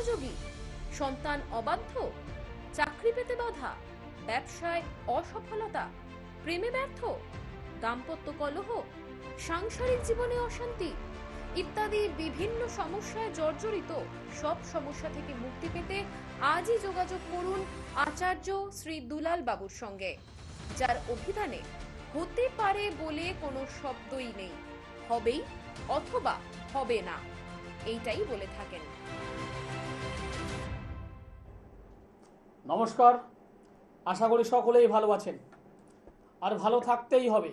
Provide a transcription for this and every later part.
অমনোযোগী, সন্তান অবাধ্য, চাকরি পেতে বাধা, ব্যবসায় অসফলতা, প্রেমে ব্যর্থ, দাম্পত্য কলহ, সাংসারিক জীবনে অশান্তি ইত্যাদি বিভিন্ন সমস্যায় জর্জরিত। সব সমস্যা থেকে মুক্তি পেতে আজই যোগাযোগ করুন আচার্য শ্রী দুলাল বাবুর সঙ্গে, যার অভিধানে হতে পারে বলে কোনো শব্দই নেই, হবেই অথবা হবে না, এইটাই বলে থাকেন। নমস্কার, আশা করি সকলেই ভালো আছেন আর ভালো থাকতেই হবে।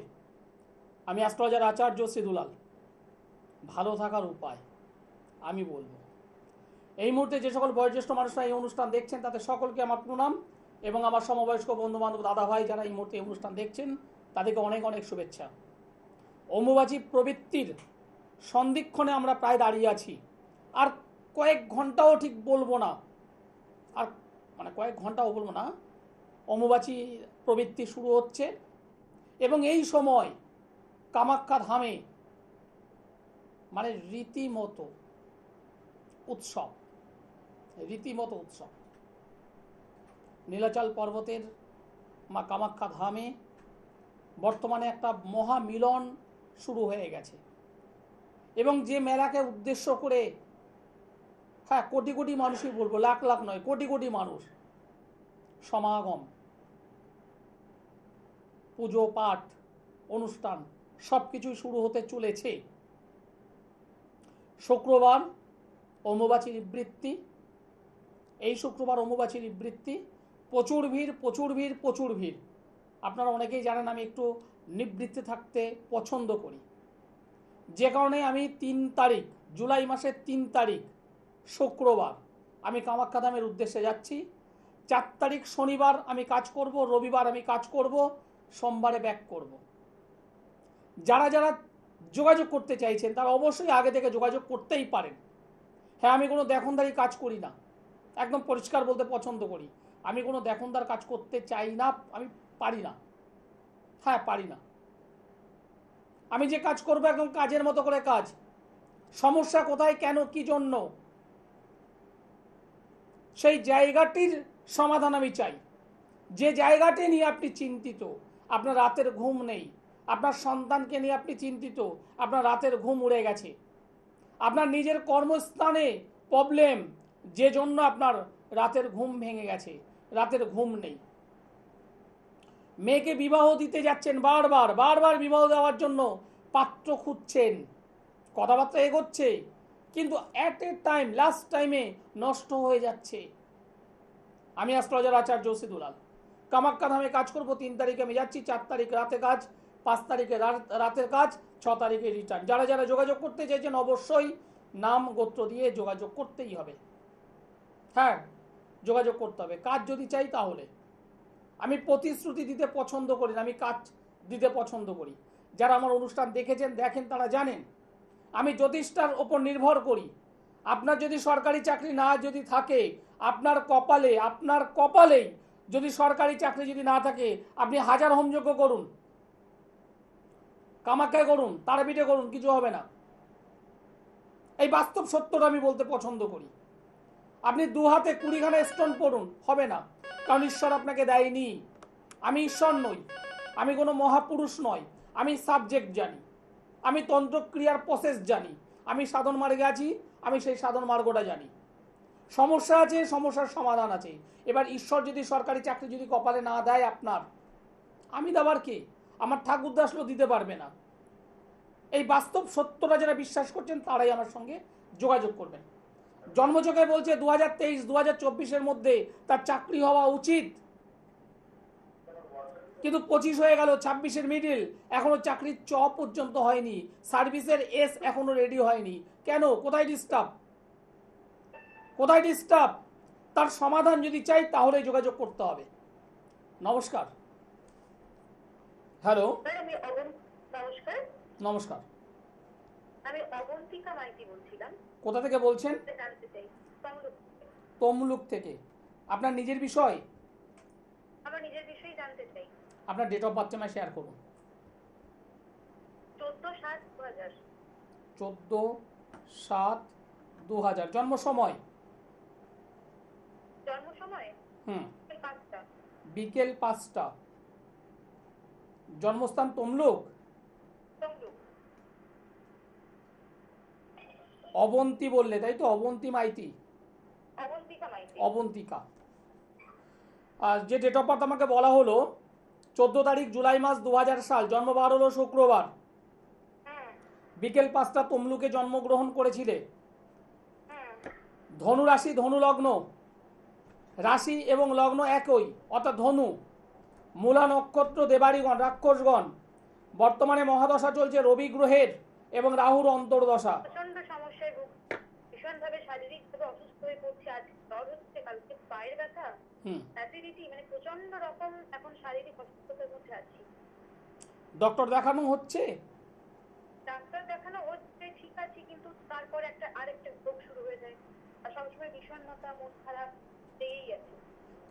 আমি অ্যাস্ট্রোলজার আচার্য শ্রী দুলাল। ভালো থাকার উপায় আমি বলবো। এই মুহূর্তে যে সকল বয়োজ্যেষ্ঠ মানুষরা এই অনুষ্ঠান দেখছেন তাদের সকলকে আমার প্রণাম এবং আমার সমবয়স্ক বন্ধু বান্ধব দাদা ভাই যারা এই মুহূর্তে এই অনুষ্ঠান দেখছেন তাদেরকে অনেক অনেক শুভেচ্ছা। অম্বুবাচী প্রবৃত্তির সন্ধিক্ষণে আমরা প্রায় দাঁড়িয়ে আছি। আর কয়েক ঘন্টাও ঠিক বলবো না, আর কয়েক ঘন্টাও বলবো না, অম্বুবাচী প্রবৃত্তি শুরু হচ্ছে এবং এই সময় কামাখ্যা ধামে রীতিমতো উৎসব। নীলাচল পর্বতের মা কামাখ্যা ধামে বর্তমানে একটা মহামিলন শুরু হয়ে গেছে এবং যে মেলাকে উদ্দেশ্য করে কোটি কোটি মানুষই বলবো, লাখ লাখ নয়, কোটি কোটি মানুষ সমাগম, পুজো পাঠ অনুষ্ঠান সবকিছুই শুরু হতে চলেছে। শুক্রবার অম্বুবাচীর বৃত্তি, এই শুক্রবার অম্বুবাচীর বৃত্তি, প্রচুর ভিড়। আপনারা অনেকেই জানেন আমি একটু নিবৃত্তে থাকতে পছন্দ করি, যে কারণে আমি 3 তারিখ, জুলাই মাসের 3 তারিখ শুক্রবার আমি কামাখ্যা ধামের উদ্দেশ্যে যাচ্ছি। 4 তারিখ শনিবার আমি কাজ করব, রবিবার আমি কাজ করব, সোমবারে ব্যাক করব। যারা যারা যোগাযোগ করতে চাইছেন তারা অবশ্যই আগে থেকে যোগাযোগ করতেই পারেন। হ্যাঁ, আমি কোনো দেখনদারি কাজ করি না, একদম পরিষ্কার বলতে পছন্দ করি। আমি কোনো দেখনদার কাজ করতে চাই না, আমি পারি না। পারি না। আমি যে কাজ করবো একদম কাজের মতো করে কাজ। সমস্যা কোথায়, কেন, কি জন্য, সেই জায়গাটির সমাধান আমি চাই। যে জায়গাটি নিয়ে আপনি চিন্তিত, আপনার রাতের ঘুম নেই, আপনার সন্তানকে নিয়ে আপনি চিন্তিত, আপনার রাতের ঘুম উড়ে গেছে, আপনার নিজের কর্মস্থানে প্রবলেম, যে জন্য আপনার রাতের ঘুম ভেঙে গেছে, রাতের ঘুম নেই, মেয়েকে বিবাহ দিতে যাচ্ছেন, বারবার বিবাহ দেওয়ার জন্য পাত্র খুঁজছেন, কথাবার্তা এগোচ্ছে, কিন্তু অ্যাট এ টাইম লাস্ট টাইমে নষ্ট হয়ে যাচ্ছে। আমি অ্যাস্ট্রোলজার আচার্য শ্রী দুলাল কামাখ্যা ধামে কাজ করব। 3 তারিখে আমি যাচ্ছি, 4 তারিখ রাতে কাজ, 5 তারিখে রাতের কাজ, 6 তারিখে রিটার্ন। যারা যারা যোগাযোগ করতে চাইছেন অবশ্যই নাম গোত্র দিয়ে যোগাযোগ করতেই হবে। যোগাযোগ করতে হবে। কাজ যদি চাই তাহলে। আমি প্রতিশ্রুতি দিতে পছন্দ করি না, আমি কাজ দিতে পছন্দ করি। যারা আমার অনুষ্ঠান দেখেন তারা জানেন আমি জ্যোতিষটার ওপর নির্ভর করি। আপনার যদি সরকারি চাকরি না যদি থাকে, আপনার কপালেই যদি সরকারি চাকরি যদি না থাকে, আপনি 1000 হোমযজ্ঞ করুন, কামাখ্যায় করুন, তারাপীঠে করুন, কিছু হবে না। এই বাস্তব সত্যটা আমি বলতে পছন্দ করি। আপনি 2 হাতে 20 খানা স্টোন পড়ুন, হবে না, কারণ ঈশ্বর আপনাকে দেয়নি। আমি ঈশ্বর নই, আমি কোনো মহাপুরুষ নয়, আমি সাবজেক্ট জানি, আমি তন্ত্রক্রিয়ার প্রসেস জানি, আমি সাধন মার্গে আছি, আমি সেই সাধন মার্গটা জানি। সমস্যা আছে, সমস্যার সমাধান আছে। এবার ঈশ্বর যদি সরকারি চাকরি যদি কপালে না দেয় আপনার, আমি দেবার কে? আমার ঠাকুর দাসও দিতে পারবে না। এই বাস্তব সত্যটা যারা বিশ্বাস করছেন তারাই আমার সঙ্গে যোগাযোগ করবেন। জন্মযোগে বলছে 2023-2024 মধ্যে তার চাকরি হওয়া উচিত, কিন্তু 25 হয়ে গেল, 26 মিডিল, এখনো চাকরির চ পর্যন্ত হয়নি, সার্ভিসের এস এখনো রেডি হয়নি। কেন? কোথায় ডিস্টার্ব? তার সমাধান যদি চাই তাহলে যোগাযোগ করতে হবে। নমস্কার। হ্যালো, নমস্কার। আমি অবন্তিকা মাইতি বলছিলাম। কোথা থেকে বলছেন? তমলুক থেকে। আপনার নিজের বিষয়? আমার নিজের বিষয় জানতে চাই। আপনার ডেট অফ বার্থ শেয়ার করুন। 14/7/2000। 14/7/2000। জন্ম সময়? হুম, 5টা। বিকেল 5টা। জন্মস্থান তমলুক। তমলুক। অবন্তী বললে তাই তো? অবন্তী মাইতি। অবন্তিকা মাইতি। অবন্তিকা। আর যে ডেট অফ বার্থ আমাকে বলা হলো 14 তারিখ জুলাই মাস 2000 সাল, জন্মবার হলো শুক্রবার, হুম বিকেল 5টা, তমলুকে জন্মগ্রহণ করেছিলে। হুম। ধনু রাশি, ধনু লগ্ন, রাশি এবং লগ্ন একই অর্থাৎ ধনু। মূলা নক্ষত্র, দেবাড়িগণ, রাক্ষসগণ। বর্তমানে মহাদশা চলছে রবি গ্রহের এবং রাহুর অন্তর্দশা। প্রচন্ড সমস্যায় ভীষণভাবে শারীরিকভাবে অসুস্থ হয়ে পড়ছি। আজ জ্বর হচ্ছে, কালকে পায়ের ব্যথা, হুম। অ্যাসিডিটি, মানে প্রচন্ড রকম এখন শারীরিক অসুস্থতার মধ্যে আছি। ডক্টর দেখানো হচ্ছে? ডাক্তার দেখানো হচ্ছে, ঠিক আছে, কিন্তু তারপর আরেকটা রোগ শুরু হয়ে যায়। আর সবসময় বিষণ্ণতা, মন খারাপ লেগেই আছে।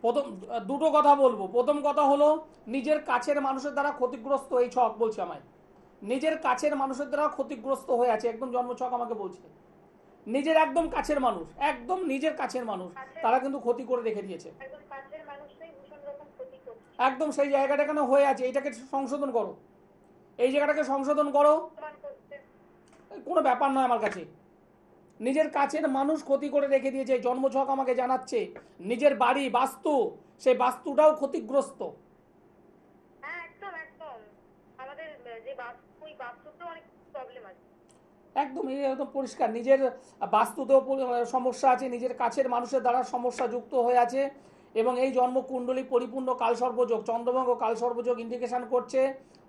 প্রথম দুটো কথা বলবো। প্রথম কথা হলো নিজের কাছের মানুষের দ্বারা ক্ষতিগ্রস্ত, এই ছক বলছে আমায়, নিজের কাছের মানুষের দ্বারা ক্ষতিগ্রস্ত হয়ে আছে, একদম জন্মছক আমাকে বলছে। নিজের একদম কাছের মানুষ, একদম নিজের কাছের মানুষ, তারা কিন্তু ক্ষতি করে রেখে দিয়েছে। একদম কাছের মানুষটাই ভীষণ রকম ক্ষতি করছে। একদম সেই জায়গাটা কেন হয়ে আছে, এইটাকে সংশোধন করো, এই জায়গাটাকে সংশোধন করো। প্রমাণ করছে। কোনো ব্যাপার নয় আমার কাছে। নিজের কাছের মানুষ ক্ষতি করে রেখে দিয়েছে, জন্মছক আমাকে জানাচ্ছে। নিজের বাড়ি বাস্তু, সেই বাস্তুটাও ক্ষতিগ্রস্ত। হ্যাঁ, একদম একদম। আমাদের যে বাস্তু, ওই বাস্তুতেও অনেক প্রবলেম আছে। একদম একদম পরিষ্কার, নিজের বাস্তুতেও সমস্যা আছে, নিজের কাছের মানুষের দ্বারা সমস্যা যুক্ত হয়ে আছে। এবং এই জন্মকুণ্ডলী পরিপূর্ণ কালসর্পযোগ, চন্দ্রভঙ্গ কালসর্পযোগ ইন্ডিকেশন করছে।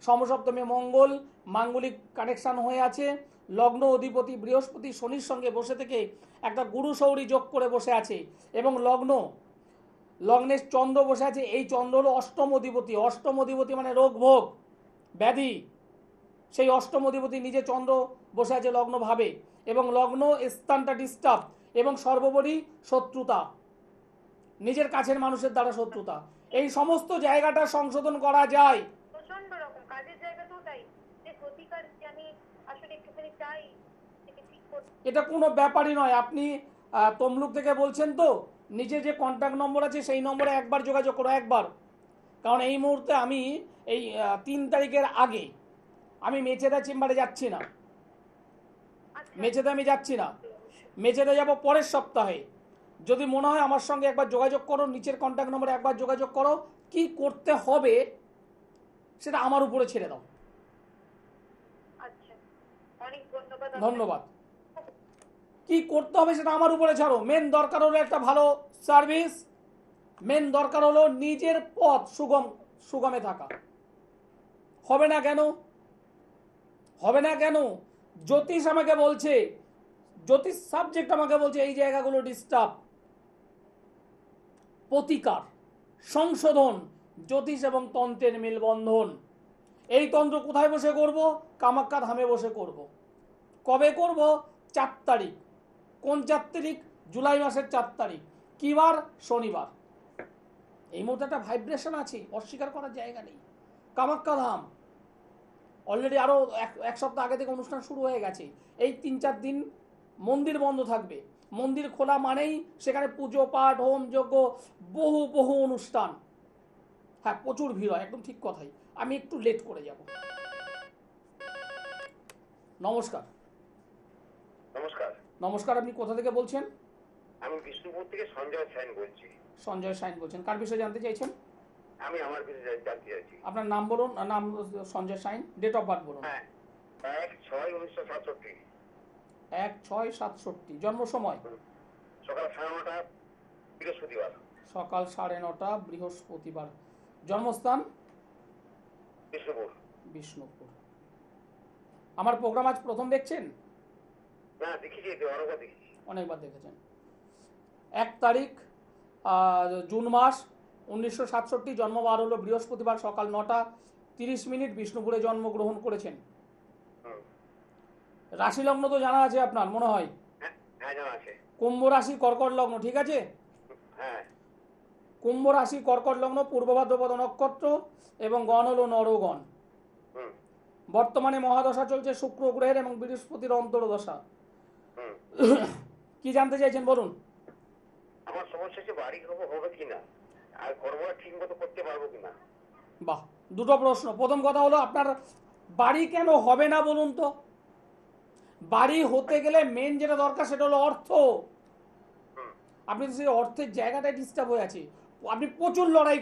সমসপ্তমে মঙ্গল মাঙ্গলিক কানেকশন হয়ে আছে। লগ্ন অধিপতি বৃহস্পতি শনির সঙ্গে বসে থেকে একটা গুরু সৌরী যোগ করে বসে আছে। এবং লগ্নের চন্দ্র বসে আছে, এই চন্দ্র হলো অষ্টম অধিপতি। অষ্টম অধিপতি মানে রোগ ভোগ ব্যাধি। সেই অষ্টম অধিপতি নিজে চন্দ্র বসে আছে লগ্ন ভাবে, এবং লগ্ন স্থানটা ডিস্টার্ব, এবং সর্বোপরি শত্রুতা, নিজের কাছের মানুষের দ্বারা শত্রুতা। এই সমস্ত জায়গাটা সংশোধন করা যায়। প্রচন্ড রকম কাজের জায়গাতেও তাই, যে প্রতিকার যে আমি আসলে একটুখানি চাই থেকে ঠিক করতে। এটা কোনো ব্যাপারই নয়। আপনি তমলুক থেকে বলছেন তো, নিচে যে কন্ট্যাক্ট নম্বর আছে সেই নম্বরে একবার যোগাযোগ করো, একবার। কারণ এই মুহূর্তে আমি এই 3 তারিখের আগে আমি মেচেদা চেম্বারে যাচ্ছি না। আচ্ছা, মেচেদা আমি যাচ্ছি না, মেচেদা যাব পরের সপ্তাহে। যদি মনে হয় আমার সঙ্গে একবার যোগাযোগ করো, নিচের কন্ট্যাক্ট নম্বরে একবার যোগাযোগ করো। কি করতে হবে সেটা আমার উপরে ছেড়ে দাও। আচ্ছা, অনেক ধন্যবাদ। ধন্যবাদ। কি করতে হবে সেটা আমার উপরে ছাড়ো। মেন দরকার হলো একটা ভালো সার্ভিস, মেন দরকার হলো নিজের পথ সুগমে থাকা। হবে না কেন? হবে না কেন? জ্যোতিষ আমাকে বলছে, জ্যোতিষ সাবজেক্ট আমাকে বলছে এই জায়গাগুলো ডিস্টার্ব। প্রতিকার, সংশোধন, জ্যোতিষ এবং তন্ত্রের মেলবন্ধন। এই তন্ত্র কোথায় বসে করব? কামাখ্যা ধামে বসে করব। কবে করব? 4 তারিখ। কোন 4 তারিখ? জুলাই মাসের 4 তারিখ। কি বার? শনিবার। এই মুহূর্তে একটা ভাইব্রেশন আছে, অস্বীকার করার জায়গা নেই। কামাখ্যা ধাম অলরেডি আরও এক সপ্তাহ আগে থেকে অনুষ্ঠান শুরু হয়ে গেছে। এই 3-4 দিন মন্দির বন্ধ থাকবে। মন্দির খোলা মানেই সেখানে পুজো পাঠ হোম যজ্ঞ, বহু বহু অনুষ্ঠান। হ্যাঁ, প্রচুর ভিড় হয়, একদম ঠিক কথাই। আমি একটু লেট করে যাব। নমস্কার। নমস্কার। নমস্কার, আপনি কোথা থেকে বলছেন? আমি বিষ্ণুপুর থেকে সঞ্জয় সেন বলছি। সঞ্জয় সাইন বলছেন। কার বিষয়ে জানতে চাইছেন? আমি আমার বিষয়ে জানতে চাইছি। আপনার নাম বলুন। নাম Sanjay Sain. Date of birth বলুন। হ্যাঁ, 1/6/1967। 1/6/67। জন্ম সময়? সকাল 9:30 বৃহস্পতিবার। সকাল 9:30 বৃহস্পতিবার। জন্মস্থান? বিষ্ণুপুর। বিষ্ণুপুর। আমার প্রোগ্রাম আজ প্রথম দেখছেন? না, দেখেছি, অনেকবার দেখেছি। অনেকবার দেখেছেন। 1 তারিখ জুন মাস 1967, জন্মবার হলো বৃহস্পতিবার, সকাল 9:30 বিষ্ণুপুরে জন্মগ্রহণ করেছেন। রাশি লগ্ন তো জানা আছে আপনার মনে হয়? হ্যাঁ, জানা আছে। কুম্ভ রাশি কর্কট লগ্ন, ঠিক আছে? হ্যাঁ। কুম্ভ রাশি কর্কট লগ্ন, পূর্ব ভাদ্রপদ নক্ষত্র, এবং গণ হলো নরগণ। বর্তমানে মহাদশা চলছে শুক্র গ্রহের এবং বৃহস্পতির অন্তর্দশা। কি জানতে চাইছেন বলুন? আমার সমস্যা হচ্ছে বাড়ি হবে কিনা। আর কর্মটা ঠিক মতো করতে পারবো কিনা। বাহ, দুটো প্রশ্ন। প্রথম কথা হলো আপনার বাড়ি কেন হবে না বলুন তো? বাড়ি হতে গেলে মেন যেটা দরকার সেটা হলো অর্থ। আপনি তো সেই অর্থের জায়গাটায় ডিস্টার্ব হয়ে আছে। আপনি প্রচুর লড়াই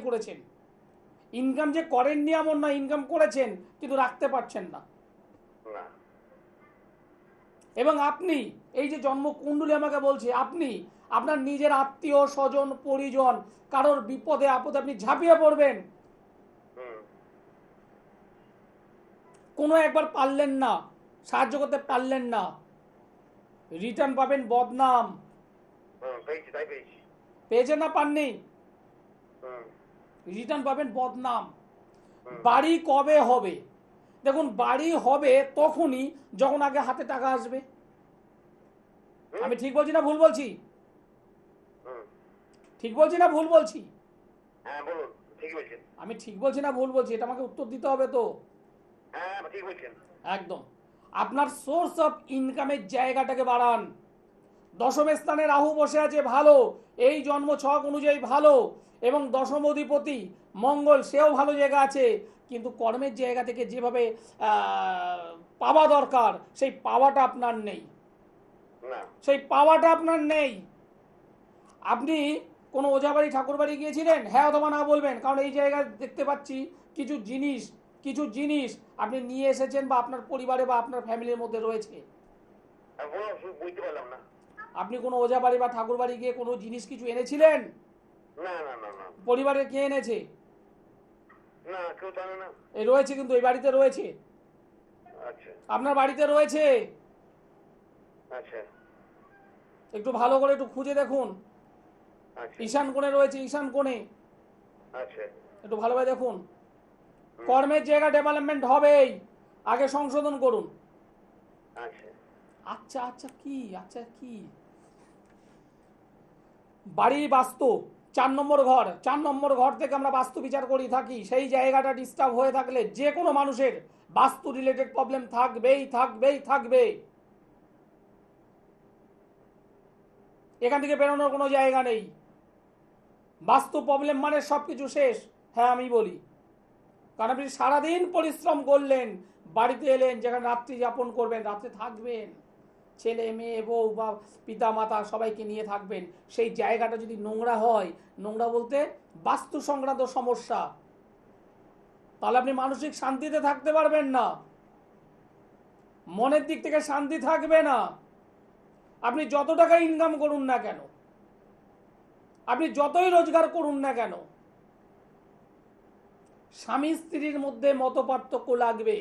করেছেন। ইনকাম যে করেননি এমন না, ইনকাম করেছেন কিন্তু রাখতে পারছেন না। না, এবং আপনি এই যে জন্মকুণ্ডলী আমাকে বলছে, আপনি আপনার নিজের আত্মীয় স্বজন পরিজন কারোর বিপদে আপদে আপনি ঝাঁপিয়ে পড়বেন, কোনো একবার পারলেন না, সাহায্য করতে পারলেন না, রিটার্ন পাবেন বদনাম। পেয়েছি, তাই পেয়েছি। পেয়েছেন না পাননি? রিটার্ন পাবেন বদনাম। বাড়ি কবে হবে? দেখুন, বাড়ি হবে তখনই যখন আগে হাতে টাকা আসবে। আমি ঠিক বলছি না ভুল বলছি? ঠিক বলছি না ভুল বলছি? হ্যাঁ বলুন, ঠিক বলছেন। আমি ঠিক বলছি না ভুল বলছি, এটা আমাকে উত্তর দিতে হবে তো। হ্যাঁ ঠিক বলছেন। একদম। আপনার সোর্স অফ ইনকামের জায়গাটাকে বাড়ান। দশম স্থানে রাহু বসে আছে, ভালো, এই জন্ম ছক অনুযায়ী ভালো, এবং দশম অধিপতি মঙ্গল সেও ভালো জায়গা আছে, কিন্তু কর্মের জায়গা থেকে যেভাবে পাওয়া দরকার সেই পাওয়াটা আপনার নেই। না, সেই পাওয়াটা আপনার নেই। আপনি কোনো ওঝা বাড়ি ঠাকুর বাড়ি গিয়েছিলেন? হ্যাঁ অথবা না বলবেন, কারণ এই জায়গায় দেখতে পাচ্ছি কিছু জিনিস আপনি নিয়ে এসেছেন বা আপনার পরিবারে বা আপনার ফ্যামিলির মধ্যে রয়েছে। বুঝতে পারলাম না। আপনি কোনো ওঝা বাড়ি বা ঠাকুর বাড়ি গিয়ে কোনো জিনিস কিছু এনেছিলেন? না না না না পরিবারে কে এনেছে? না, কেউ জানে না। এই রয়েছে, কিন্তু এই বাড়িতে রয়েছে, আচ্ছা আপনার বাড়িতে রয়েছে। আচ্ছা একটু ভালো করে একটু খুঁজে দেখুন। আচ্ছা ঈশান কোণে রয়েছে, ঈশান কোণে আচ্ছা একটু ভালোভাবে দেখুন। কর্মের জায়গা ডেভেলপমেন্ট হবেই, আগে সংশোধন করুন। আচ্ছা আচ্ছা কি বাড়ি বাস্তু 4 নম্বর ঘর থেকে আমরা বাস্তু বিচার করি থাকি। সেই জায়গাটা ডিস্টার্ব হয়ে থাকলে যে কোনো মানুষের বাস্তু রিলেটেড প্রবলেম থাকবে। এখান থেকে বেরোনোর কোনো জায়গা নেই। বাস্তু প্রবলেম মানে সবকিছু শেষ। হ্যাঁ আমি বলি, কারণ আপনি সারাদিন পরিশ্রম করলেন, বাড়িতে এলেন, যেখানে রাত্রি যাপন করবেন, রাত্রে থাকবেন, ছেলে মেয়ে বউ বা পিতা মাতা সবাইকে নিয়ে থাকবেন, সেই জায়গাটা যদি নোংরা হয়, নোংরা বলতে বাস্তু সংক্রান্ত সমস্যা, তাহলে আপনি মানসিক শান্তিতে থাকতে পারবেন না, মনের দিক থেকে শান্তি থাকবে না। আপনি যত টাকা ইনকাম করুন না কেন, আপনি যতই রোজগার করুন না কেন, স্বামী স্ত্রীর মধ্যে মতপার্থক্য লাগবে।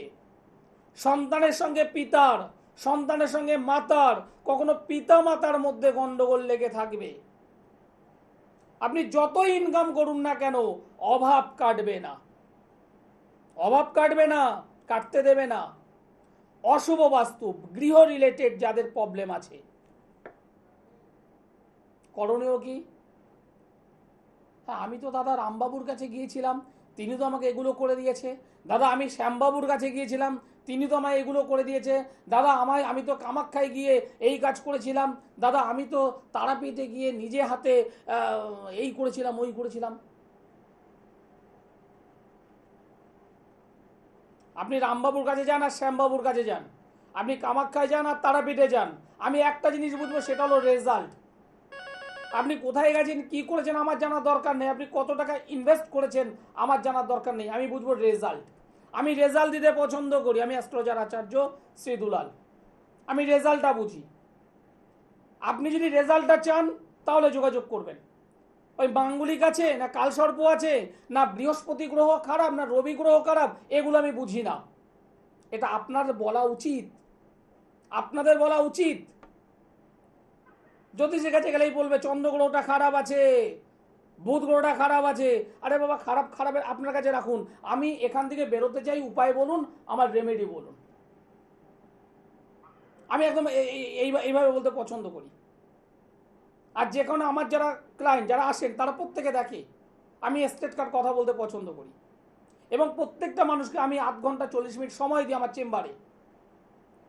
সন্তানের সঙ্গে পিতার, সন্তানের সঙ্গে মাতার, কখনো পিতা মাতার মধ্যে গন্ডগোল লেগে থাকবে। আপনি যতই ইনকাম করুন না কেন, অভাব কাটবে না, কাটতে দেবে না। অশুভ বাস্তু, গৃহ রিলেটেড যাদের প্রবলেম আছে, করণীয় কি? হ্যাঁ, আমি তো দাদা রামবাবুর কাছে গিয়েছিলাম, তিনি তো আমাকে এগুলো করে দিয়েছে। দাদা আমি শ্যামবাবুর কাছে গিয়েছিলাম, তিনি তো আমায় এগুলো করে দিয়েছে। দাদা আমি তো কামাখ্যায় গিয়ে এই কাজ করেছিলাম। দাদা আমি তো তারাপীঠে গিয়ে নিজে হাতে এই করেছিলাম, ওই করেছিলাম। আপনি রামবাবুর কাছে যান আর শ্যামবাবুর কাছে যান, আপনি কামাখ্যায় যান আর তারাপীঠে যান, আমি একটা জিনিস বুঝবো, সেটা হলো রেজাল্ট। আপনি কোথায় গেছেন, কি করেছেন আমার জানার দরকার নেই, আপনি কত টাকা ইনভেস্ট করেছেন আমার জানার দরকার নেই, আমি বুঝবো রেজাল্ট। আমি রেজাল্ট দিতে পছন্দ করি। আমি অ্যাস্ট্রোলজার আচার্য শ্রী দুলাল, আমি রেজাল্টটা বুঝি। আপনি যদি রেজাল্টটা চান তাহলে যোগাযোগ করবেন। ওই মাঙ্গলিক আছে না কালসর্প আছে না বৃহস্পতি গ্রহ খারাপ না রবি গ্রহ খারাপ, এগুলো আমি বুঝি না। এটা আপনাদের বলা উচিত। জ্যোতিষের কাছে গেলেই বলবে চন্দ্র গ্রহটা খারাপ আছে, বুধ গ্রহটা খারাপ আছে। আরে বাবা, খারাপের আপনার কাছে রাখুন। আমি এখান থেকে বেরোতে চাই, উপায় বলুন, আমার রেমেডি বলুন। আমি একদম এইভাবে বলতে পছন্দ করি। আর যে কোনো আমার যারা ক্লায়েন্ট যারা আসেন তারা প্রত্যেকে দেখে আমি স্টেট কার্ড কথা বলতে পছন্দ করি, এবং প্রত্যেকটা মানুষকে আমি 8 ঘন্টা 40 মিনিট সময় দিই আমার চেম্বারে।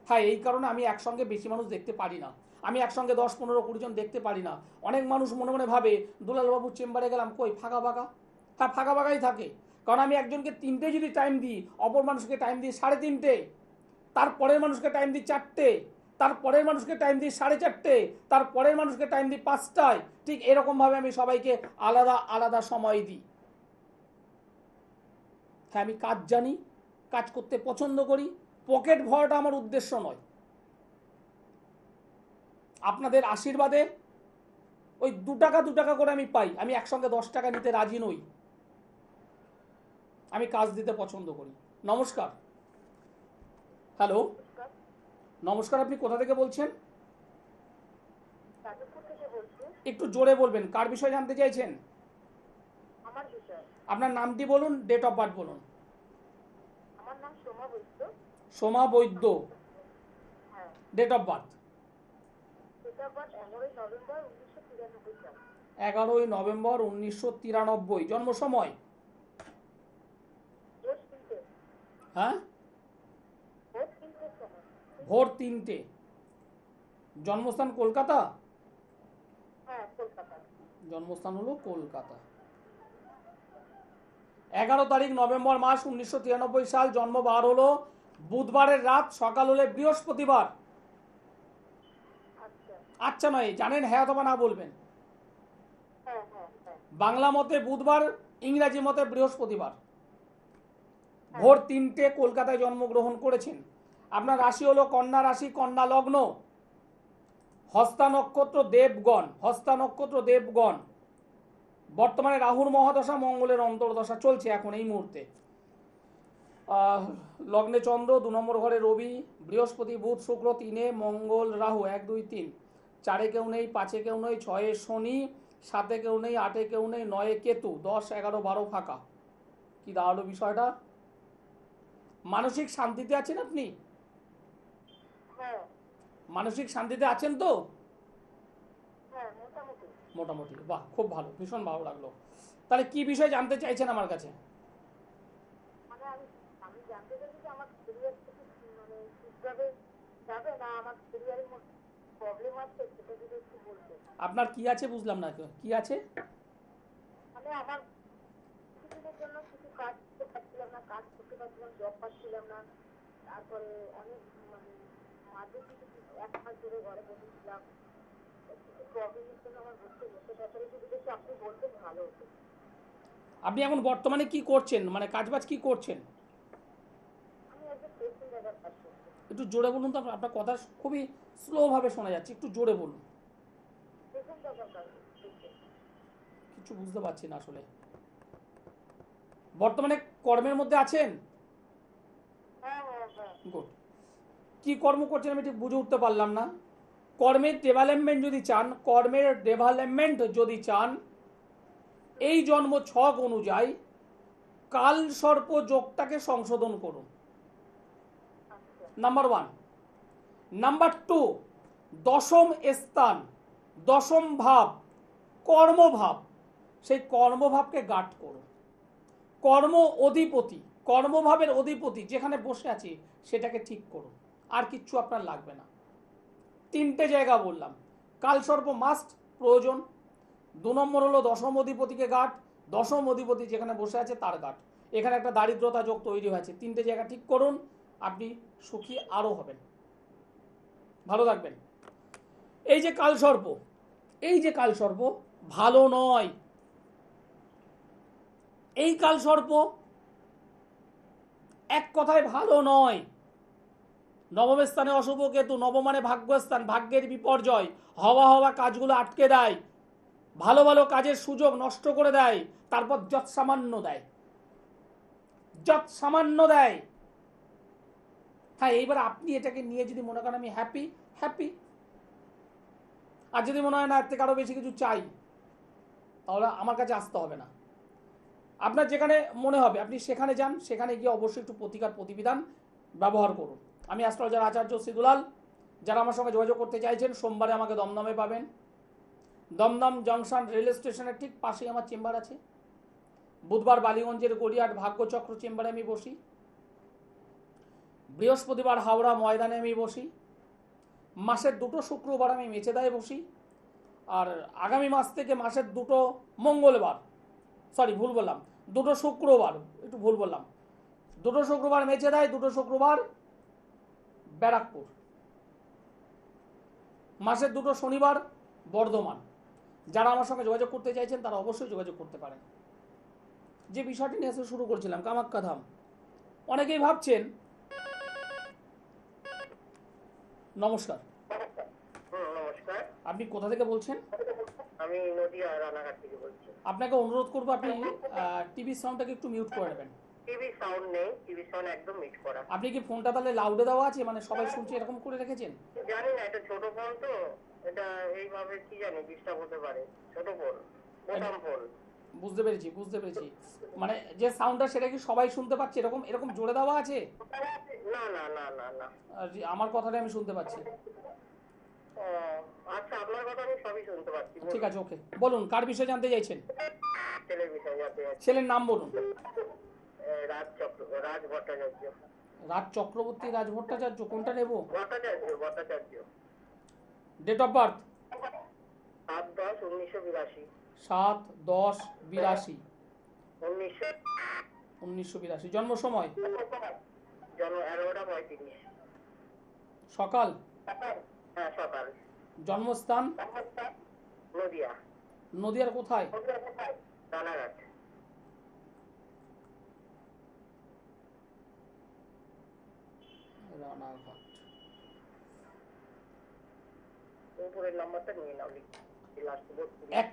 হ্যাঁ, এই কারণে আমি একসঙ্গে বেশি মানুষ দেখতে পারি না। আমি একসঙ্গে 10, 15, 20 জন দেখতে পারি না। অনেক মানুষ মনে মনে ভাবে দুলালবাবুর চেম্বারে গেলাম, কই ফাঁকা ফাঁকা। হ্যাঁ, ফাঁকা ফাঁকাই থাকে, কারণ আমি একজনকে 3টে যদি টাইম দিই, অপর মানুষকে টাইম দিই 3:30, তারপরের মানুষকে টাইম দিই 4টে, তারপরের মানুষকে টাইম দিই 4:30, তারপরের মানুষকে টাইম দিই 5টায়। ঠিক এরকমভাবে আমি সবাইকে আলাদা আলাদা সময় দিই। হ্যাঁ, আমি কাজ জানি, কাজ করতে পছন্দ করি, পকেট ভরাটা আমার উদ্দেশ্য নয়। আপনাদের আশীর্বাদে ওই 2 টাকা 2 টাকা করে আমি পাই, আমি একসঙ্গে 10 টাকা নিতে রাজি নই। আমি কাজ দিতে পছন্দ করি। নমস্কার। হ্যালো, নমস্কার, আপনি কোথা থেকে বলছেন? যাদবপুর থেকে বলছি। একটু জোরে বলবেন, কার বিষয়ে জানতে চাইছেন? আমার বিষয়। আপনার নামটি বলুন, ডেট অফ বার্থ বলুন। আমার নাম সোমা বৈদ্য। সোমা বৈদ্য। হ্যাঁ। Date of birth? Date of birth 11ই নভেম্বর 1993 সাল। 11ই নভেম্বর 1993। জন্ম সময়? ভোর 3টে। হ্যাঁ, ভোর 3টের সময়। ভোর 3টে। জন্মস্থান কলকাতা? হ্যাঁ, কলকাতা। জন্মস্থান হলো কলকাতা। 11 তারিখ নভেম্বর মাস 1993 সাল। জন্মবার হলো বুধবারের রাত, সকাল হলে বৃহস্পতিবার। আচ্ছা। আচ্ছা নয়, জানেন হ্যাঁ অথবা না বলবেন। হ্যাঁ হ্যাঁ হ্যাঁ। বাংলা মতে বুধবার, ইংরাজি মতে বৃহস্পতিবার। ভোর 3টে কলকাতায় জন্মগ্রহণ করেছেন। আপনার রাশি হলো কন্যা রাশি, কন্যা লগ্ন। হস্তা নক্ষত্র দেবগণ, হস্তা নক্ষত্র দেবগণ। বর্তমানে রাহুর মহাদশা, মঙ্গলের অন্তর্দশা চলছে এখন এই মুহূর্তে। লগ্নে চন্দ্র, 2 নম্বর ঘরে রবি, বৃহস্পতি, বুধ, শুক্র, 3-এ মঙ্গল, রাহু, 1, 2, 3, 4-এ কেউ নেই, 5-এ কেউ নেই, 6-এ শনি, 7-এ কেউ নেই, 8-এ কেউ নেই, 9-এ কেতু, 10, 11, 12 ফাঁকা। কি দাঁড়ালো বিষয়টা? মানসিক শান্তিতে আছেন আপনি? হ্যাঁ মানসিক শান্তিতে আছেন তো? হ্যাঁ, মোটামুটি। মোটামুটি। বাহ, খুব ভালো, ভীষণ ভালো লাগলো। তাহলে কি বিষয় জানতে চাইছেন আমার কাছে? মানে আমি জানতে চাইছি যে আমার ক্যারিয়ার থেকে মানে ঠিকভাবে যাবে না, আমার ক্যারিয়ারের মধ্যে প্রবলেম আছে, সেটা যদি একটু বলতে। আপনার কি আছে বুঝলাম না, কি আছে? মানে আমার কিছুদিনের জন্য কিছু কাজ করতে পারছিলাম না, কাজ করতে পারছিলাম, জব পাচ্ছিলাম না। তারপরে অনেক মানে মাঝে কিছু 1 মাস ধরে ঘরে বসেছিলাম, কিছু প্রবলেমের জন্য আমার ঘুরতে বসে। ব্যাপারে যদি একটু আপনি বলতেন ভালো হতো। আপনি এখন বর্তমানে কি করছেন, মানে কাজবাজ কি করছেন? আমি একজন পেশেন্ট জায়গার কাজ করছি। একটু জোরে বলুন তো, আপনার কথা খুবই স্লোভাবে শোনা যাচ্ছে, একটু জোরে বলুন। পেশেন্ট জায়গার কাজ করছি। কিছু বুঝতে পারছি না আসলে। বর্তমানে কর্মের মধ্যে আছেন? হ্যাঁ হ্যাঁ হ্যাঁ। গুড। কি কর্ম করছেন আমি ঠিক বুঝে উঠতে পারলাম না। কর্মের ডেভেলপমেন্ট যদি চান, কর্মের ডেভেলপমেন্ট যদি চান, এই জন্ম ছক অনুযায়ী কাল সর্প যোগটাকে সংশোধন করুন। নাম্বার 1। নাম্বার 2, 10ম স্থান, 10ম ভাব, কর্মভাব, সেই কর্মভাবকে গাঢ় করুন। কর্ম অধিপতি, কর্মভাবের অধিপতি যেখানে বসে আছে সেটাকে ঠিক করুন। আর কিচ্ছু আপনার লাগবে না। 3টে জায়গা বললাম। কালসর্প মাস্ট, প্রয়োজন। 2 নম্বর হলো 10ম অধিপতিকে গাঢ়, 10ম অধিপতি যেখানে বসে আছে তার গাঢ়। এখানে একটা দারিদ্রতা যোগ তৈরি হয়েছে। 3টে জায়গা ঠিক করুন, আপনি সুখী আরও হবেন, ভালো থাকবেন। এই যে কালসর্প, এই যে কালসর্প ভালো নয়। এই কালসর্প এক কথায় ভালো নয়। নবম স্থানে অশুভ কেতু, নবম মানে ভাগ্যস্থান, ভাগ্যের বিপর্যয়, হওয়া হওয়া কাজগুলো আটকে দেয়, ভালো ভালো কাজের সুযোগ নষ্ট করে দেয়, তারপর যৎ সামান্য দেয়, যৎ সামান্য দেয়। হ্যাঁ, এইবার আপনি এটাকে নিয়ে যদি মনে করেন আমি হ্যাপি, হ্যাপি। আর যদি মনে হয় না এর থেকে আরো বেশি কিছু চাই, তাহলে আমার কাছে আসতে হবে না। আপনার যেখানে মনে হবে আপনি সেখানে যান, সেখানে গিয়ে অবশ্যই একটু প্রতিকার প্রতিবিধান ব্যবহার করুন। আমি অ্যাস্ট্রোলজার আচার্য শ্রী দুলাল। যারা আমার সঙ্গে যোগাযোগ করতে চাইছেন, সোমবারে আমাকে দমদমে পাবেন। দমদম জংশন রেল স্টেশনের ঠিক পাশেই আমার চেম্বার আছে। বুধবার বালিগঞ্জের গড়িয়াহাট ভাগ্যচক্র চেম্বারে আমি বসি। বৃহস্পতিবার হাওড়া ময়দানে আমি বসি। মাসের 2 শুক্রবার আমি মেচেদায় বসি, আর আগামী মাস থেকে মাসের 2 মঙ্গলবার, সরি ভুল বললাম, 2 শুক্রবার, একটু ভুল বললাম, 2 শুক্রবার মেচেদায়, 2 শুক্রবার ব্যারাকপুর, মাসের 2 শনিবার বর্ধমান। যারা আমার সঙ্গে যোগাযোগ করতে চাইছেন তারা অবশ্যই যোগাযোগ করতে পারেন। যে বিষয়টি নিয়ে আজকে শুরু করছিলাম, কামাখ্যা ধাম, অনেকেই ভাবছেন, নমস্কার, নমস্কার, আপনি কোথা থেকে বলছেন? আমি নদিয়া রানাঘাট থেকে বলছি। আপনাকে অনুরোধ করবো আপনি টিভি সাউন্ডটাকে একটু মিউট করে নেবেন। টিভি সাউন্ড নেই, টিভি সাউন্ড একদম মিট করা। আপনি কি ফোনটা তাহলে লাউডে দেওয়া আছে, মানে সবাই শুনছে এরকম করে রেখেছেন? জানি না, এটা ছোট ফোন তো, এটা এইভাবে কি জানি ডিস্টার্ব হতে পারে। ছোট ফোন, বোতাম ফোন। বুঝতে পেরেছি, বুঝতে পেরেছি। মানে যে সাউন্ডটা সেটা কি সবাই শুনতে পাচ্ছে এরকম এরকম জোরে দেওয়া আছে? না না না না না। আর আমার কথাটা আমি শুনতে পাচ্ছি। ও, আচ্ছা, আপনার কথা আমি সবই শুনতে পাচ্ছি। ঠিক আছে, ওকে, বলুন কার বিষয়ে জানতে চাইছেন? টেলিভিশন যাতে ছেলের নাম বলুন। রাজ ভট্টাচার্য। রাজ চক্রবর্তী, রাজ ভট্টাচার্য, কোনটা নেব? ভট্টাচার্য। Date of birth? 7/10/1982। 7/10/82। 1982। 1982। জন্ম সময়? জন্ম 11টা 35। সকাল? হ্যাঁ, সকাল। জন্মস্থান? নদিয়া। নদিয়ার কোথায়? রানাঘাট। রানাঘাট। উপরের নাম্বারটা নিয়ে নাও, লাস্ট 1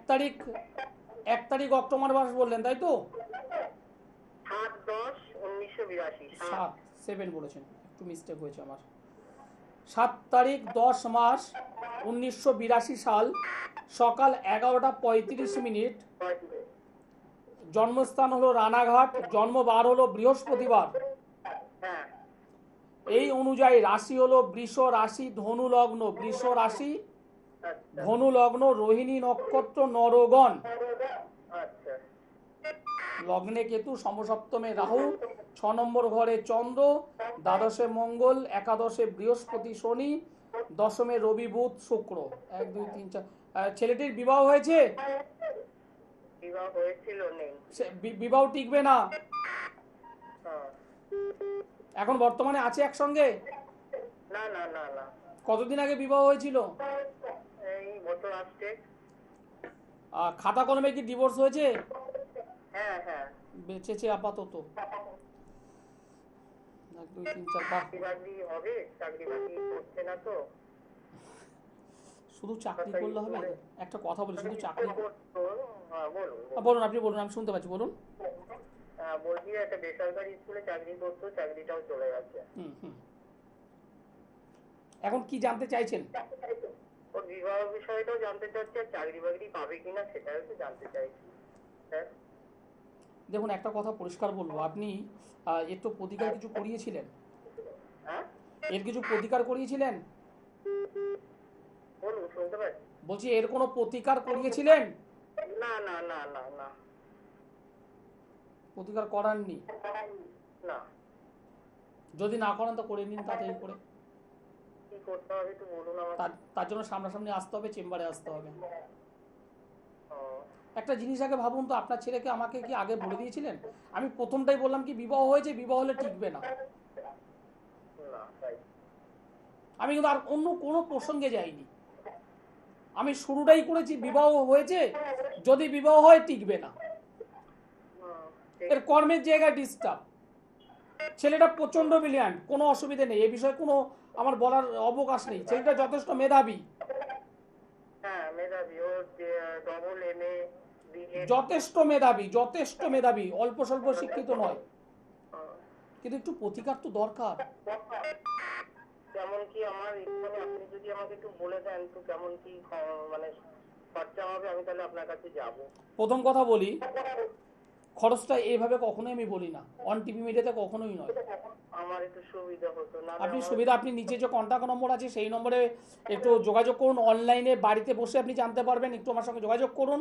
তারিখ অক্টোবর মাস বললেন, তাই তো? 7/10/1982। 7 বলেছেন, একটু মিস্টেক হয়েছে আমার। 7 তারিখ 10 মাস 1982 সাল, সকাল 11টা 35 মিনিট। জন্মস্থান হলো রানাঘাট, জন্মবার হলো বৃহস্পতিবার। হ্যাঁ। এই অনুযায়ী রাশি হলো বৃষ রাশি, ধনু লগ্ন, বৃষ রাশি, আচ্ছা ধনু লগ্ন, রোহিণী নক্ষত্র, নরগণ। আচ্ছা। লগ্নে কেতু, সমসপ্তমে রাহু, 6 নম্বর ঘরে চন্দ্র, দ্বাদশে মঙ্গল, একাদশে বৃহস্পতি শনি, দশমে রবি বুধ শুক্র। 1 2 3 4। ছেলেটির বিবাহ হয়েছে? বিবাহ হয়েছিল, নেই। বিবাহ টিকবে না। হ্যাঁ। এখন বর্তমানে আছে একসঙ্গে? না না না না। কতদিন আগে বিবাহ হয়েছিল? এই বছর আসছে। খাতা কলমে কি ডিভোর্স হয়েছে? হ্যাঁ হ্যাঁ। বেঁচেছে আপাতত। 1 2 3 4। বাহ, চাকরি হবে, চাকরি বাকরি করছে না তো। শুধু চাকরি করলে হবে? একটা কথা বলি, শুধু চাকরি? হ্যাঁ, বলুন। বলুন, আপনি বলুন, আমি শুনতে পাচ্ছি, বলুন। বলছি একটা বেসরকারি স্কুলে চাকরি করতো, চাকরিটাও চলে গেছে। এখন কি জানতে চাইছেন? ওর বিবাহ বিষয়টাও জানতে চাচ্ছি, আর চাকরি বাকরি পাবে কিনা সেটাও একটু জানতে চাইছি। হ্যাঁ। দেখুন, একটা কথা পরিষ্কার বলবো, আপনি এর তো প্রতিকার কিছু করিয়েছিলেন? হ্যাঁ, এর কিছু প্রতিকার করিয়েছিলেন? বলুন, শুনতে পাচ্ছি। বলছি, এর কোনো প্রতিকার করিয়েছিলেন? না না না না না। প্রতিকার করাননি? না। যদি না করেন তো করে নিন তাড়াতাড়ি করে। কি করতে হবে একটু বলুন আমাকে। তার জন্য সামনাসামনি আসতে হবে, চেম্বারে আসতে হবে। ও, একটা জিনিস আগে ভাবুন তো, আপনার ছেলেকে আমাকে কি আগে বলে দিয়েছিলেন? আমি প্রথমটাই বললাম কি বিবাহ হয়েছে, বিবাহ হলে টিকবে না। না তাই। আমি কিন্তু আর অন্য কোনো প্রসঙ্গে যাইনি। আমি শুরুটাই করেছি বিবাহ হয়েছে, যদি বিবাহ হয় টিকবে না। এর কর্মের জায়গায় ডিস্টার্ব। ছেলেটা প্রচন্ড ব্রিলিয়ান্ট, কোনো অসুবিধে নেই, এ বিষয়ে কোনো আমার বলার অবকাশ নেই। ছেলেটা যথেষ্ট মেধাবী, হ্যাঁ মেধাবী, ও ডবল MA BA। যথেষ্ট মেধাবী, অল্প স্বল্প শিক্ষিত নয়, কিন্তু একটু প্রতিকার তো দরকার। কেমন কি আমার মানে আপনি যদি আমাকে একটু বলে দেন তো কেমন কি মানে খরচা হবে, আমি তাহলে আপনার কাছে যাব। প্রথম কথা বলি, খরচটা এইভাবে কখনোই আমি বলি না, অন টিভি মিডিয়াতে কখনোই নয়। আমার একটু সুবিধা হতো না। আপনি নিচে যে কন্ট্যাক্ট নম্বর আছে সেই নম্বরে একটু যোগাযোগ করুন, অনলাইনে বাড়িতে বসে আপনি জানতে পারবেন, একটু আমার সঙ্গে যোগাযোগ করুন,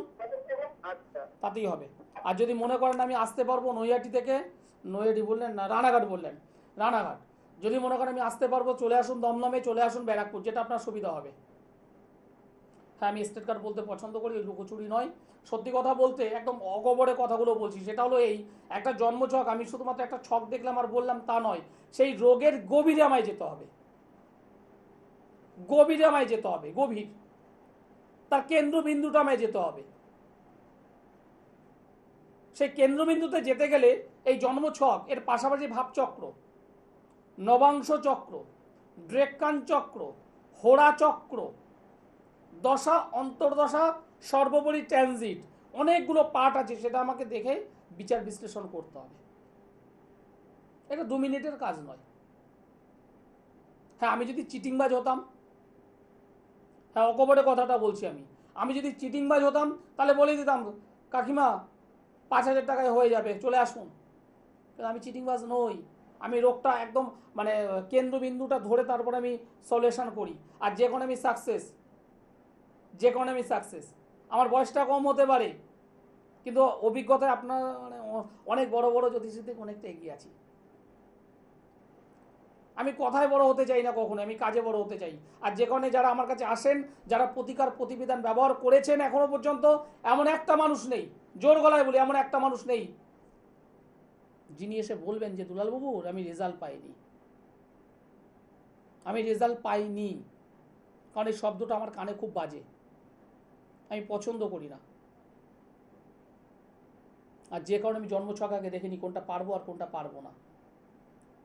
আচ্ছা, তাতেই হবে। আর যদি মনে করেন আমি আসতে পারবো নৈহাটি থেকে, নৈহাটি বললেন না, রানাঘাট বললেন, রানাঘাট, যদি মনে করেন আমি আসতে পারবো, চলে আসুন দমদমে, চলে আসুন ব্যারাকপুর, যেটা আপনার সুবিধা হবে। হ্যাঁ, আমি স্টেট কার্ড বলতে পছন্দ করি, লুকোচুরি নয়। সত্যি কথা বলতে একদম অগবরে কথাগুলো বলছি, সেটা হলো এই একটা জন্মছক, আমি শুধুমাত্র একটা ছক দেখলাম আর বললাম তা নয়, সেই রোগের গভীরে আমায় যেতে হবে, গভীরে আমায় যেতে হবে, গভীর, তার কেন্দ্রবিন্দুটা আমায় যেতে হবে। সেই কেন্দ্রবিন্দুতে যেতে গেলে এই জন্মছক এর পাশাপাশি ভাবচক্র, নবাংশ চক্র, ড্রেকান চক্র, হোরা চক্র, দশা, অন্তর্দশা, সর্বোপরি ট্রানজিট, অনেকগুলো পার্ট আছে, সেটা আমাকে দেখে বিচার বিশ্লেষণ করতে হবে। এটা 2 মিনিটের কাজ নয়। হ্যাঁ, আমি যদি চিটিংবাজ হতাম, হ্যাঁ অকপটে কথাটা বলছি, আমি যদি চিটিংবাজ হতাম তাহলে বলে দিতাম কাকিমা 5,000 টাকায় হয়ে যাবে, চলে আসুন। কিন্তু আমি চিটিংবাজ নই, আমি রোগটা একদম মানে কেন্দ্রবিন্দুটা ধরে তারপরে আমি সলিউশন করি। আর যে কোনো আমি সাকসেস, আমার বয়সটা কম হতে পারে, কিন্তু অভিজ্ঞতায় আপনার মানে অনেক বড় বড় জ্যোতিষীর থেকে অনেকটা এগিয়ে আছি। আমি কথায় বড় হতে চাই না কখনো, আমি কাজে বড় হতে চাই। আর যেখানে যারা আমার কাছে আসেন, যারা প্রতিকার প্রতিবিধান ব্যবহার করেছেন এখনো পর্যন্ত, এমন একটা মানুষ নেই, জোর গলায় বলি এমন একটা মানুষ নেই যিনি এসে বলবেন যে দুলালবাবু আমি রেজাল্ট পাইনি। কারণ এই শব্দটা আমার কানে খুব বাজে, আমি পছন্দ করি না। আর যে কারণে আমি জন্মছক আগে দেখে নিই কোনটা পারবো আর কোনটা পারবো না।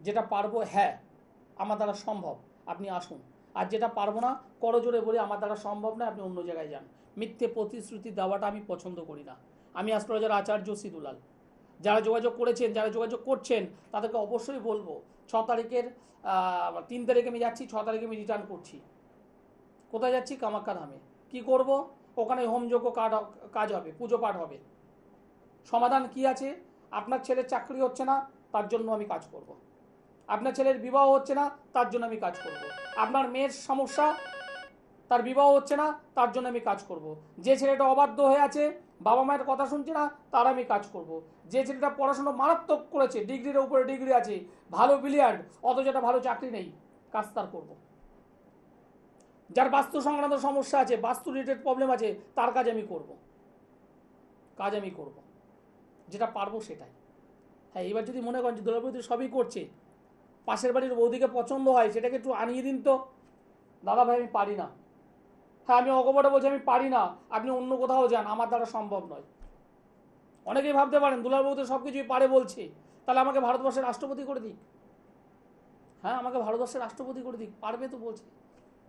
যেটা পারবো, হ্যাঁ আমার দ্বারা সম্ভব, আপনি আসুন। আর যেটা পারবো না, করজোরে বলি আমার দ্বারা সম্ভব না, আপনি অন্য জায়গায় যান। মিথ্যে প্রতিশ্রুতি দেওয়াটা আমি পছন্দ করি না। আমি অ্যাস্ট্রোলজার আচার্য শ্রী দুলাল। যারা যোগাযোগ করেছেন, যারা যোগাযোগ করছেন, তাদেরকে অবশ্যই বলবো 6 তারিখের 3 তারিখে আমি যাচ্ছি, 6 তারিখে আমি রিটার্ন করছি। কোথায় যাচ্ছি? কামাখ্যা ধামে। কি করব? ওখানে হোমযজ্ঞ কাজ হবে, পুজো পাঠ হবে। সমাধান কি আছে? আপনার ছেলের চাকরি হচ্ছে না, তার জন্য আমি কাজ করব। আপনার ছেলের বিবাহ হচ্ছে না, তার জন্য আমি কাজ করব। আপনার মেয়ের সমস্যা, তার বিবাহ হচ্ছে না, তার জন্য আমি কাজ করব। যে ছেলেটা অবাধ্য হয়ে আছে, বাবা মায়ের কথা শুনছে না, তার আমি কাজ করব। যে ছেলেটা পড়াশোনা মারাত্মক করেছে, ডিগ্রির উপরে ডিগ্রি আছে, ভালো ব্রিলিয়ান্ট, অথচ একটা ভালো চাকরি নেই, কাজ তার করব। যার বাস্তু সংক্রান্ত সমস্যা আছে, বাস্তু রিলেটেড প্রবলেম আছে, তার কাজ আমি করব। যেটা পারবো সেটাই। হ্যাঁ, এবার যদি মনে করেন যে দুলালবাবু সবই করছে, পাশের বাড়ির বৌদিকে পছন্দ হয়, সেটাকে একটু আনিয়ে দিন তো। দাদা ভাই আমি পারি না। হ্যাঁ, আমি অকপটে বলছি আমি পারি না, আপনি অন্য কোথাও যান, আমার দ্বারা সম্ভব নয়। অনেকেই ভাবতে পারেন দুলালবাবু তো সব কিছুই পারে বলছে, তাহলে আমাকে ভারতবর্ষের রাষ্ট্রপতি করে দিক। হ্যাঁ, আমাকে ভারতবর্ষের রাষ্ট্রপতি করে দিক, পারবে তো বলছে।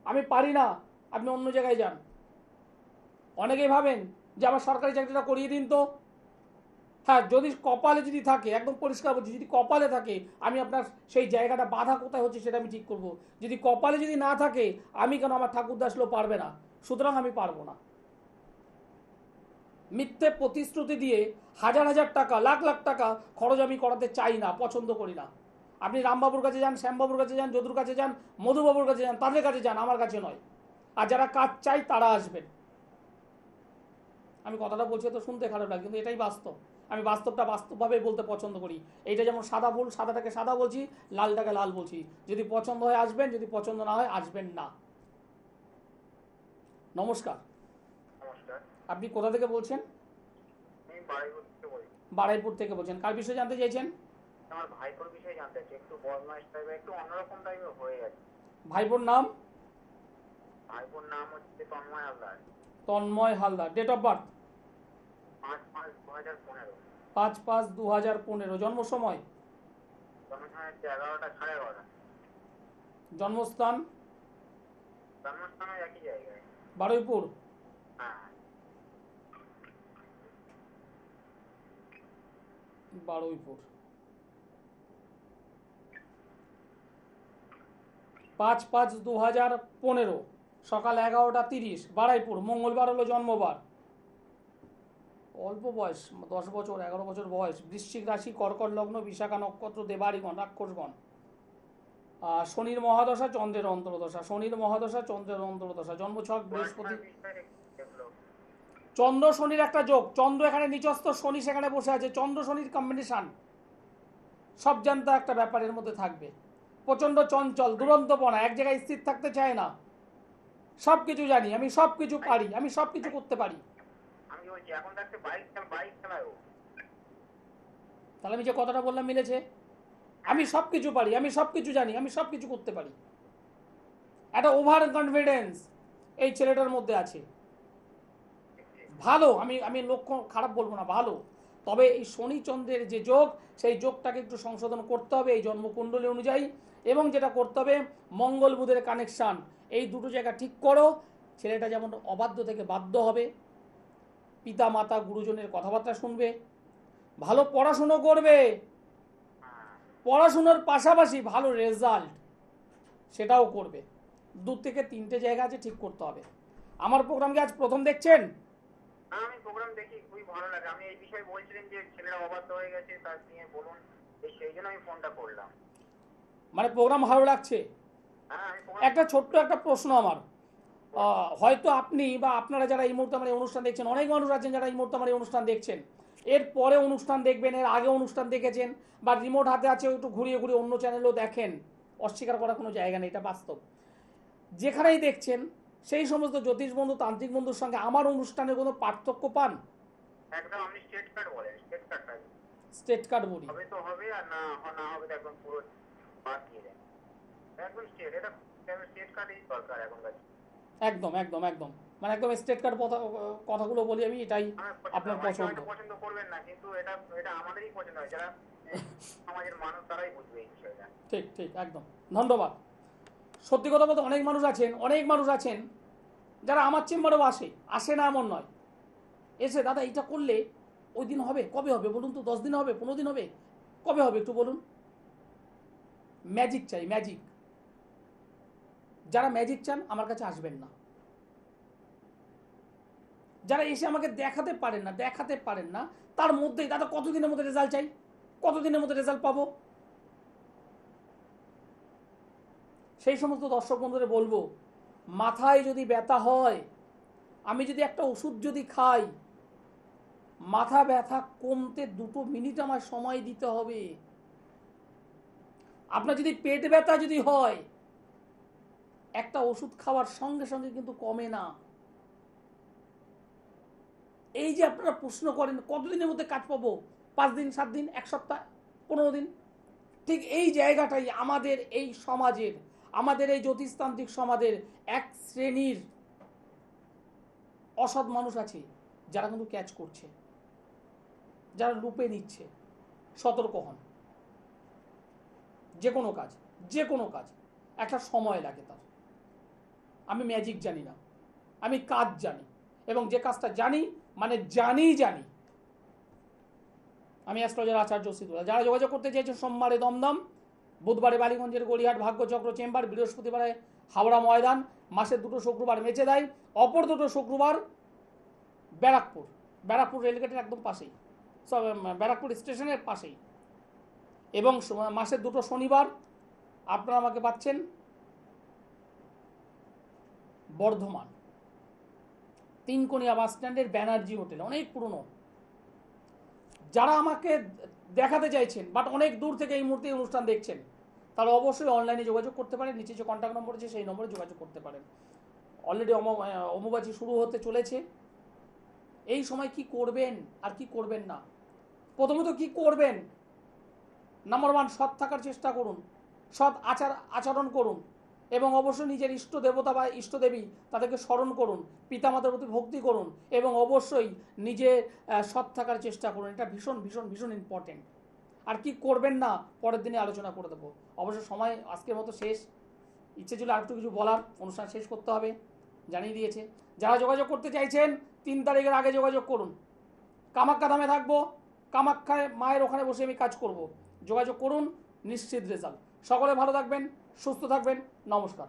আমি পারি না, আপনি অন্য জায়গায় যান। অনেকেই ভাবেন যে আমার সরকারি চাকরিটা করিয়ে দিন তো। হ্যাঁ, যদি কপালে যদি থাকে, একদম পরিষ্কার বলছি, যদি কপালে থাকে, আমি আপনার সেই জায়গাটা বাধা কোথায় হচ্ছে সেটা আমি ঠিক করব। যদি কপালে যদি না থাকে, আমি কেন, আমার ঠাকুরদা আসলেও পারবে না, সুতরাং আমি পারবো না। মিথ্যে প্রতিশ্রুতি দিয়ে হাজার হাজার টাকা, লাখ লাখ টাকা খরচ আমি করাতে চাই না, পছন্দ করি না। আপনি রামবাবুর কাছে যান, শ্যামবাবুর কাছে যান, যদুর কাছে যান, মধুবাবুর কাছে যান, তাদের কাছে যান, আমার কাছে নয়। আর যারা কাজ চাই তারা আসবেন। আমি কথাটা বলছি তো শুনতে খারাপ লাগে, কিন্তু এটাই বাস্তব। আমি বাস্তবটা বাস্তবভাবে বলতে পছন্দ করি। এইটা যেমন সাদা ফুল, সাদাটাকে সাদা বলছি, লালটাকে লাল বলছি। যদি পছন্দ হয় আসবেন, যদি পছন্দ না হয় আসবেন না। নমস্কার। নমস্কার। আপনি কোথা থেকে বলছেন? আমি বারুইপুর থেকে বলছি। বারুইপুর থেকে বলছেন। কার বিষয়ে জানতে চাইছেন? আমার ভাইপোর বিষয়ে জানতে চাই। একটু বদমাইশ টাইপের, একটু অন্যরকম টাইপের হয়ে গেছে। ভাইপোর নাম? ভাইপোর নাম হচ্ছে Tanmoy Haldar. Tanmoy Haldar. Date of birth? 5/5/2015। 5/5/2015। জন্ম সময়? জন্মস্থান হচ্ছে 11টা 11:30। জন্মস্থান? জন্মস্থান ওই একই জায়গায়, বারুইপুর। হ্যাঁ। বারুইপুর। 5/5/2015 সকাল 11:30, বারুইপুর। মঙ্গলবার হলো জন্মবার। অল্প বয়স, 10 বছর 11 বছর বয়স। বৃশ্চিক রাশি, কর্কট লগ্ন, বিশাখা নক্ষত্র, দেবাড়িগণ, রাক্ষসগণ। শনির মহাদশা, চন্দ্রের অন্তর্দশা। শনির মহাদশা, চন্দ্রের অন্তর্দশা। জন্মছক বৃহস্পতি। চন্দ্র শনির একটা যোগ। চন্দ্র এখানে নিচস্থ, শনি সেখানে বসে আছে। চন্দ্র শনির কম্বিনেশন সব জানতা একটা ব্যাপারের মধ্যে থাকবে। প্রচণ্ড চঞ্চল, দুরন্তপনা, এক জায়গায় স্থির থাকতে চায় না। সব কিছু জানি, আমি সব কিছু পারি, আমি সব কিছু করতে পারি। আমি বলছি এখন থাকতে বাইক চালায় ও। তাহলে আমি যে কথাটা বললাম মিলেছে? আমি সব কিছু পারি, আমি সব কিছু জানি, আমি সব কিছু করতে পারি। একটা ওভার কনফিডেন্স এই ছেলেটার মধ্যে আছে। ভালো, আমি আমি লক্ষ্য খারাপ বলবো না, ভালো। তবে এই শনি চন্দ্রের যে যোগ, সেই যোগটাকে একটু সংশোধন করতে হবে এই জন্মকুণ্ডলী অনুযায়ী। এবং যেটা করতে হবে, মঙ্গল বুধের কানেকশান, এই দুটো জায়গা ঠিক করো। ছেলেটা যেমন অবাধ্য থেকে বাধ্য হবে, পিতা মাতা গুরুজনের কথাবার্তা শুনবে, ভালো পড়াশুনো করবে, পড়াশুনোর পাশাপাশি ভালো রেজাল্ট সেটাও করবে। 2 থেকে 3টে জায়গা আছে, ঠিক করতে হবে। আমার প্রোগ্রামকে আজ প্রথম দেখছেন? আমি প্রোগ্রাম দেখি, খুবই ভালো লাগে। আমি এই বিষয়ে বলছিলেন যে ছেলেরা অবাধ্য হয়ে গেছে, তার নিয়ে বলুন, সেই জন্য আমি ফোনটা করলাম। মানে প্রোগ্রাম ভালো লাগছে? হ্যাঁ, আমি একটা ছোট্ট একটা প্রশ্ন আমার, হয়তো আপনি বা আপনারা যারা এই মুহূর্তে আমার এই অনুষ্ঠান দেখছেন, অনেক মানুষ আছেন যারা এই মুহূর্তে আমার এই অনুষ্ঠান দেখছেন, এর পরে অনুষ্ঠান দেখবেন, এর আগে অনুষ্ঠান দেখেছেন, বা রিমোট হাতে আছে একটু ঘুরিয়ে ঘুরিয়ে অন্য চ্যানেলও দেখেন, অস্বীকার করার কোনো জায়গা নেই, এটা বাস্তব। যেখানেই দেখছেন সেই সমস্ত জ্যোতিষ বন্ধু, তান্ত্রিক বন্ধুর সঙ্গে আমার অনুষ্ঠানের কোনো পার্থক্য পান? একদম আপনি স্টেট কার্ড বলেন, স্টেট কার্ডটা স্টেট কার্ড বলি, হবে তো হবে, আর না হবে তো একদম পুরো বাদ দিয়ে দেন। একদম স্টেট, এটা স্টেট কার্ডই দরকার এখনকার। একদম একদম একদম, মানে একদম স্টেট কার্ড কথাগুলো বলি আমি, এটাই আপনার পছন্দ। পছন্দ করবেন না, কিন্তু এটা এটা আমাদেরই পছন্দ হয়, যারা সমাজের মানুষ তারাই বুঝবে এই বিষয়টা। ঠিক ঠিক, একদম, ধন্যবাদ। সত্যি কথা বলতে অনেক মানুষ আছেন যারা আমার চেম্বারেও আসে না এমন নয়, এসে দাদা এটা করলে ওই দিন হবে, কবে হবে বলুন তো? 10 দিন হবে, 15 দিন হবে, কবে হবে একটু বলুন? ম্যাজিক চাই, ম্যাজিক। যারা ম্যাজিক চান আমার কাছে আসবেন না। যারা এসে আমাকে দেখাতে পারেন না, তার মধ্যেই দাদা কতদিনের মধ্যে রেজাল্ট চাই, কতদিনের মধ্যে রেজাল্ট পাবো, সেই সমস্ত দর্শক বন্ধুদের বলবো, মাথায় যদি ব্যথা হয়, আমি যদি একটা ওষুধ যদি খাই, মাথা ব্যথা কমতে 2 মিনিট আমার সময় দিতে হবে। আপনার যদি পেট ব্যথা যদি হয়, একটা ওষুধ খাওয়ার সঙ্গে সঙ্গে কিন্তু কমে না। এই যে আপনারা প্রশ্ন করেন কতদিনের মধ্যে কাজ পাবো, 5 দিন, 7 দিন, 1 সপ্তাহ, 15 দিন, ঠিক এই জায়গাটাই আমাদের এই সমাজের, আমাদের এই জ্যোতিষতান্ত্রিক সমাজের এক শ্রেণীর অসৎ মানুষ আছে যারা কিন্তু ক্যাচ করছে, যারা লুপে নিচ্ছে। সতর্ক হন। যে কোনো কাজ একটা সময় লাগে তার। আমি ম্যাজিক জানি না, আমি কাজ জানি, এবং যে কাজটা জানি মানে জানি। আমি অ্যাস্ট্রোলজার আচার্য সিদ্ধুরা। যারা যোগাযোগ করতে চাইছেন, সোমবারে দমদম, বুধবারে বালিগঞ্জের গড়িয়াহাট ভাগ্যচক্র চেম্বার, বৃহস্পতিবারে হাওড়া ময়দান, মাসের 2 শুক্রবার মেচেদাই, অপর 2 শুক্রবার ব্যারাকপুর রেলগেটের একদম পাশেই, ব্যারাকপুর স্টেশনের পাশেই, এবং মাসের 2 শনিবার আপনারা আমাকে পাচ্ছেন বর্ধমান 3 বাস স্ট্যান্ডের ব্যানার্জি হোটেল, অনেক পুরনো। যারা আমাকে দেখাতে চাইছেন বাট অনেক দূর থেকে এই মুহূর্তে অনুষ্ঠান দেখছেন, তারা অবশ্যই অনলাইনে যোগাযোগ করতে পারেন। নিচে যে কন্ট্যাক্ট নম্বর আছে সেই নম্বরে যোগাযোগ করতে পারেন। অলরেডি অম্বুবাচী শুরু হতে চলেছে। এই সময় কি করবেন আর কি করবেন না, প্রথমত কি করবেন, নাম্বার 1, সৎ থাকার চেষ্টা করুন, সৎ আচরণ করুন, এবং অবশ্যই নিজের ইষ্ট দেবতা বা ইষ্টদেবী তাদেরকে স্মরণ করুন, পিতামাতার প্রতি ভক্তি করুন, এবং অবশ্যই নিজে সৎ থাকার চেষ্টা করুন। এটা ভীষণ ভীষণ ভীষণ ইম্পর্টেন্ট। আর কি করবেন না পরের দিনে আলোচনা করে দেবো। অবশ্য সময় আজকের মতো শেষ। ইচ্ছে ছিল আরেকটু কিছু বলার, অনুষ্ঠান শেষ করতে হবে, জানিয়ে দিয়েছে। যারা যোগাযোগ করতে চাইছেন 3 তারিখের আগে যোগাযোগ করুন। কামাখ্যা ধামে থাকবো, কামাখ্যায় মায়ের ওখানে বসে আমি কাজ করব। যোগাযোগ করুন, নিশ্চিত রেজাল্ট। সকলে ভালো থাকবেন, সুস্থ থাকবেন, নমস্কার।